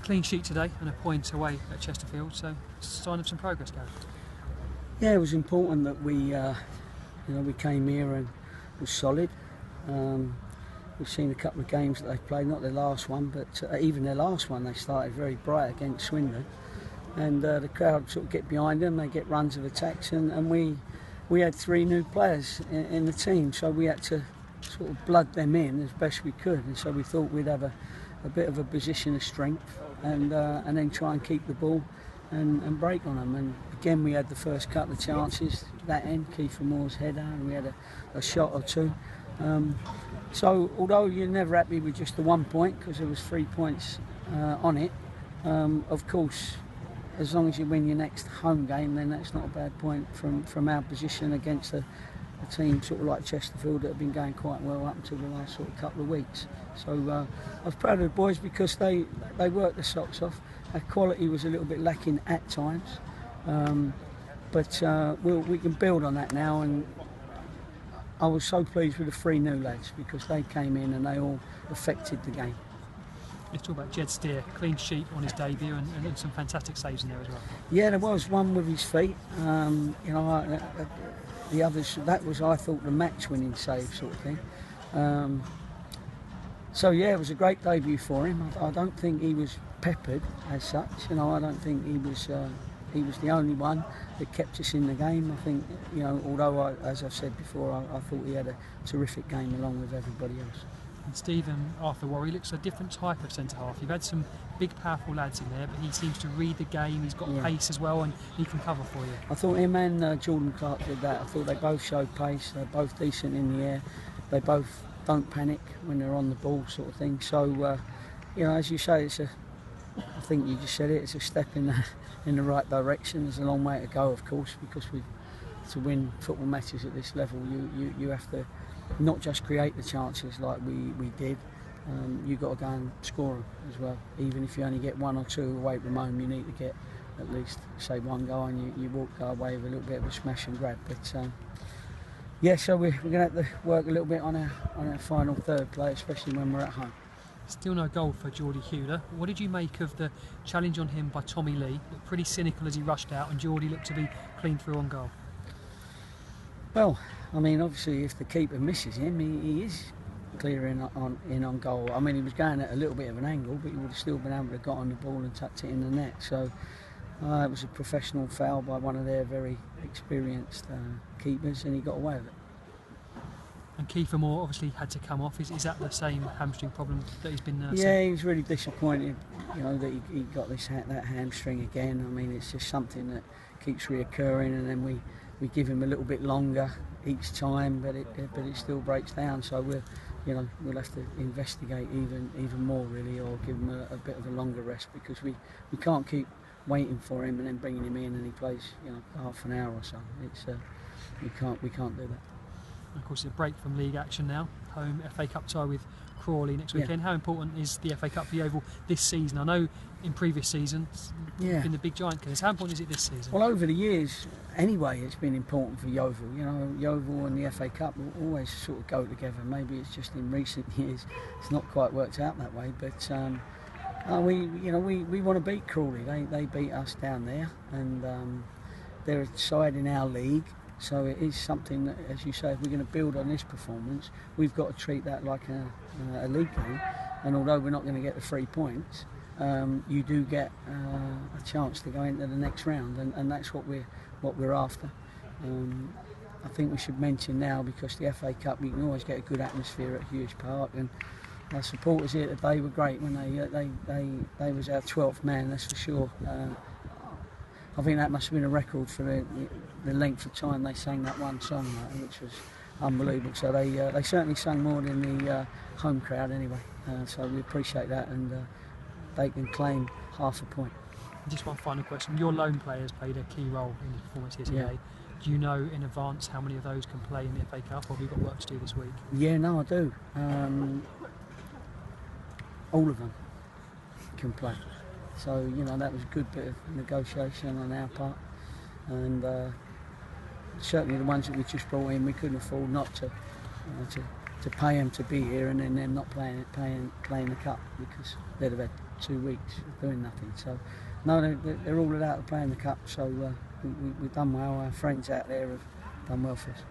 clean sheet today and a point away at Chesterfield, so sign of some progress, Gary. Yeah, it was important that we came here and was solid. We've seen a couple of games that they've played, not their last one, but even their last one they started very bright against Swindon, and the crowd sort of get behind them, they get runs of attacks, and we had 3 new players in the team, so we had to sort of blood them in as best we could, and so we thought we'd have a bit of a position of strength and then try and keep the ball and break on them. And again, we had the first couple of chances, that end, Kiefer Moore's header, and we had a shot or two. So although you're never happy with just the 1 point, because there was 3 points on it, of course, as long as you win your next home game, then that's not a bad point from our position against a team sort of like Chesterfield that have been going quite well up until the last sort of couple of weeks. So I was proud of the boys because they worked their socks off. Our quality was a little bit lacking at times, but we can build on that now, and I was so pleased with the 3 new lads because they came in and they all affected the game. Let's talk about Jed Steer, clean sheet on his debut and some fantastic saves in there as well. Yeah, there was one with his feet. The others, that was, I thought, the match-winning save sort of thing. So yeah, it was a great debut for him. I don't think he was peppered as such. I don't think he was the only one that kept us in the game. I think, although as I've said before, I thought he had a terrific game along with everybody else. And Stephen Arthur Warry looks a different type of centre-half. You've had some big, powerful lads in there, but he seems to read the game. He's got pace as well, and he can cover for you. I thought him and Jordan Clark did that. I thought they both showed pace. They're both decent in the air. They both don't panic when they're on the ball, sort of thing. So, as you say, I think you just said it. It's a step in the right direction. There's a long way to go, of course, because to win football matches at this level, you have to not just create the chances like we did. You've got to go and score them as well. Even if you only get 1 or 2 away from home, you need to get at least, say, 1 goal, and you walk away with a little bit of a smash and grab. But so we're going to have to work a little bit on our final third play, especially when we're at home. Still no goal for Geordie Hewler. What did you make of the challenge on him by Tommy Lee? Looked pretty cynical as he rushed out, and Geordie looked to be clean through on goal. Well, obviously, if the keeper misses him, he is clear in on goal. He was going at a little bit of an angle, but he would have still been able to have got on the ball and tucked it in the net. So it was a professional foul by one of their very experienced keepers, and he got away with it. And Kiefer Moore obviously had to come off. Is that the same hamstring problem that he's been Yeah, he was really disappointed, that he got that hamstring again. It's just something that keeps reoccurring, and then we give him a little bit longer each time, but it still breaks down. So we'll have to investigate even more, really, or give him a bit of a longer rest, because we can't keep waiting for him and then bringing him in and he plays half an hour or so. We can't do that. Of course, it's a break from league action now. Home FA Cup tie with Crawley next weekend. How important is the FA Cup for Yeovil this season? I know in previous seasons you've been the big giant killers. How important is it this season? Well, over the years, anyway, it's been important for Yeovil. Yeovil and the FA Cup will always sort of go together. Maybe it's just in recent years it's not quite worked out that way, but we want to beat Crawley. They beat us down there, and they're a side in our league. So it is something that, as you say, if we're going to build on this performance, we've got to treat that like a league game. And although we're not going to get the 3 points, you do get a chance to go into the next round, and that's what we're after. I think we should mention now, because the FA Cup, you can always get a good atmosphere at Hughes Park, and our supporters here today were great when they was our 12th man, that's for sure. I think that must have been a record for the length of time they sang that one song, which was unbelievable. So they certainly sang more than the home crowd anyway. So we appreciate that, and they can claim half a point. Just one final question. Your loan players played a key role in the performance here today. Yeah. Do you know in advance how many of those can play in the FA Cup, or have you got work to do this week? Yeah, no, I do. All of them can play. So, that was a good bit of negotiation on our part, and certainly the ones that we just brought in, we couldn't afford not to to pay them to be here and then them not playing the cup, because they'd have had 2 weeks of doing nothing. So no, they're all out of playing the cup. So we've done well. Our friends out there have done well for us.